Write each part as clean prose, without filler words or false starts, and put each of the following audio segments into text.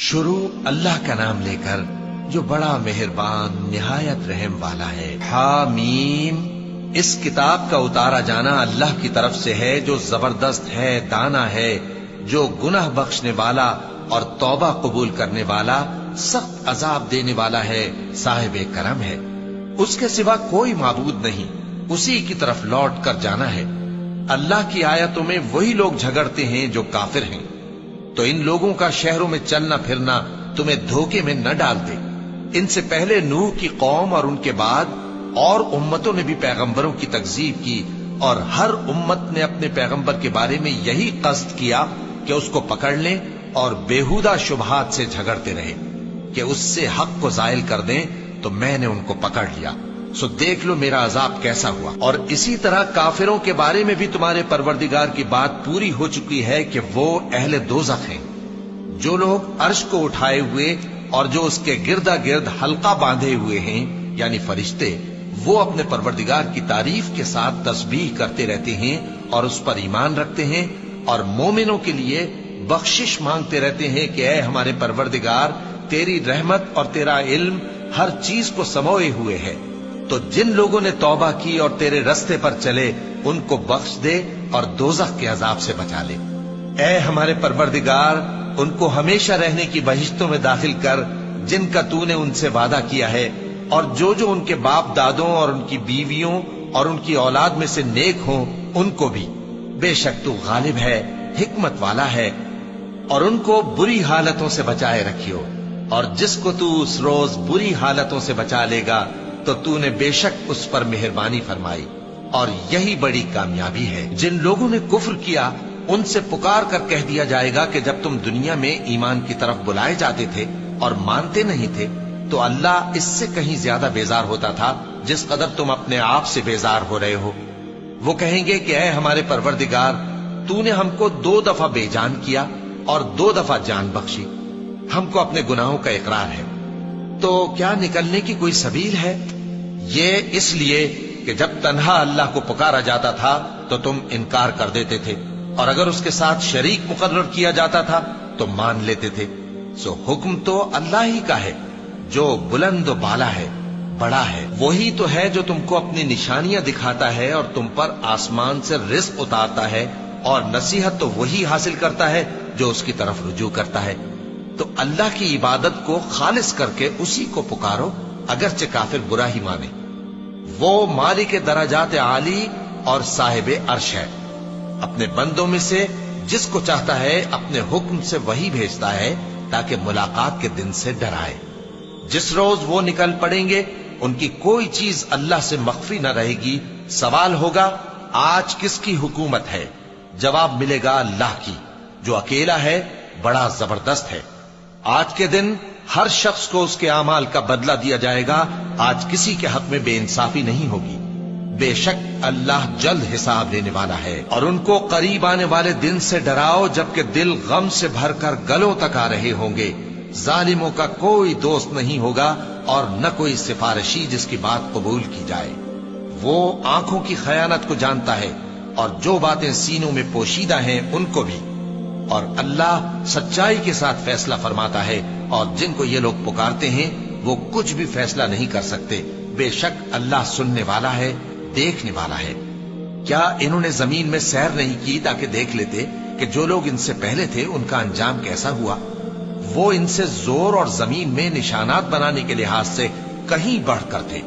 شروع اللہ کا نام لے کر جو بڑا مہربان نہایت رحم والا ہے۔ حامیم، اس کتاب کا اتارا جانا اللہ کی طرف سے ہے جو زبردست ہے، دانا ہے، جو گناہ بخشنے والا اور توبہ قبول کرنے والا، سخت عذاب دینے والا ہے، صاحب کرم ہے۔ اس کے سوا کوئی معبود نہیں، اسی کی طرف لوٹ کر جانا ہے۔ اللہ کی آیتوں میں وہی لوگ جھگڑتے ہیں جو کافر ہیں، تو ان لوگوں کا شہروں میں چلنا پھرنا تمہیں دھوکے میں نہ ڈال دے۔ ان سے پہلے نوح کی قوم اور ان کے بعد اور امتوں نے بھی پیغمبروں کی تکذیب کی، اور ہر امت نے اپنے پیغمبر کے بارے میں یہی قصد کیا کہ اس کو پکڑ لیں اور بیہودہ شبہات سے جھگڑتے رہے کہ اس سے حق کو زائل کر دیں، تو میں نے ان کو پکڑ لیا، سو دیکھ لو میرا عذاب کیسا ہوا۔ اور اسی طرح کافروں کے بارے میں بھی تمہارے پروردگار کی بات پوری ہو چکی ہے کہ وہ اہل دوزخ ہیں۔ جو لوگ عرش کو اٹھائے ہوئے اور جو اس کے گردا گرد حلقہ باندھے ہوئے ہیں یعنی فرشتے، وہ اپنے پروردگار کی تعریف کے ساتھ تسبیح کرتے رہتے ہیں اور اس پر ایمان رکھتے ہیں، اور مومنوں کے لیے بخشش مانگتے رہتے ہیں کہ اے ہمارے پروردگار، تیری رحمت اور تیرا علم ہر چیز کو سموئے ہوئے ہے، تو جن لوگوں نے توبہ کی اور تیرے رستے پر چلے ان کو بخش دے اور دوزخ کے عذاب سے بچا لے۔ اے ہمارے پروردگار، ان کو ہمیشہ رہنے کی بہشتوں میں داخل کر جن کا تو نے ان سے وعدہ کیا ہے، اور جو جو ان کے باپ دادوں اور ان کی بیویوں اور ان کی اولاد میں سے نیک ہوں ان کو بھی، بے شک تو غالب ہے، حکمت والا ہے۔ اور ان کو بری حالتوں سے بچائے رکھیو، اور جس کو تو اس روز بری حالتوں سے بچا لے گا تو تو نے بے شک اس پر مہربانی فرمائی، اور یہی بڑی کامیابی ہے۔ جن لوگوں نے کفر کیا ان سے پکار کر کہہ دیا جائے گا کہ جب تم دنیا میں ایمان کی طرف بلائے جاتے تھے اور مانتے نہیں تھے تو اللہ اس سے کہیں زیادہ بیزار ہوتا تھا جس قدر تم اپنے آپ سے بیزار ہو رہے ہو۔ وہ کہیں گے کہ اے ہمارے پروردگار، تو نے ہم کو 2 دفعہ بے جان کیا اور 2 دفعہ جان بخشی، ہم کو اپنے گناہوں کا اقرار ہے، تو کیا نکلنے کی کوئی سبیل ہے؟ یہ اس لیے کہ جب تنہا اللہ کو پکارا جاتا تھا تو تم انکار کر دیتے تھے، اور اگر اس کے ساتھ شریک مقرر کیا جاتا تھا تو مان لیتے تھے۔ سو حکم تو اللہ ہی کا ہے جو بلند و بالا ہے، بڑا ہے۔ وہی تو ہے جو تم کو اپنی نشانیاں دکھاتا ہے اور تم پر آسمان سے رزق اتارتا ہے، اور نصیحت تو وہی حاصل کرتا ہے جو اس کی طرف رجوع کرتا ہے۔ تو اللہ کی عبادت کو خالص کر کے اسی کو پکارو، اگرچہ کافر برا ہی مانے۔ وہ مالک درجات عالی اور صاحب عرش ہے، اپنے بندوں میں سے جس کو چاہتا ہے اپنے حکم سے وہی بھیجتا ہے تاکہ ملاقات کے دن سے ڈرائے۔ جس روز وہ نکل پڑیں گے ان کی کوئی چیز اللہ سے مخفی نہ رہے گی۔ سوال ہوگا آج کس کی حکومت ہے؟ جواب ملے گا اللہ کی، جو اکیلا ہے، بڑا زبردست ہے۔ آج کے دن ہر شخص کو اس کے اعمال کا بدلہ دیا جائے گا، آج کسی کے حق میں بے انصافی نہیں ہوگی۔ بے شک اللہ جلد حساب لینے والا ہے۔ اور ان کو قریب آنے والے دن سے ڈراؤ جبکہ دل غم سے بھر کر گلوں تک آ رہے ہوں گے۔ ظالموں کا کوئی دوست نہیں ہوگا اور نہ کوئی سفارشی جس کی بات قبول کی جائے۔ وہ آنکھوں کی خیانت کو جانتا ہے اور جو باتیں سینوں میں پوشیدہ ہیں ان کو بھی، اور اللہ سچائی کے ساتھ فیصلہ فرماتا ہے، اور جن کو یہ لوگ پکارتے ہیں وہ کچھ بھی فیصلہ نہیں کر سکتے۔ بے شک اللہ سننے والا ہے، دیکھنے والا ہے۔ کیا انہوں نے زمین میں سیر نہیں کی تاکہ دیکھ لیتے کہ جو لوگ ان سے پہلے تھے ان کا انجام کیسا ہوا؟ وہ ان سے زور اور زمین میں نشانات بنانے کے لحاظ سے کہیں بڑھ کر تھے،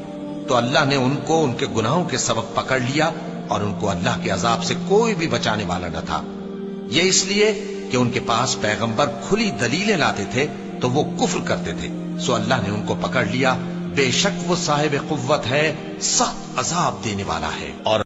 تو اللہ نے ان کو ان کے گناہوں کے سبب پکڑ لیا، اور ان کو اللہ کے عذاب سے کوئی بھی بچانے والا نہ تھا۔ یہ اس لیے کہ ان کے پاس پیغمبر کھلی دلیلیں لاتے تھے تو وہ کفر کرتے تھے، سو اللہ نے ان کو پکڑ لیا۔ بے شک وہ صاحب قوت ہے، سخت عذاب دینے والا ہے۔ اور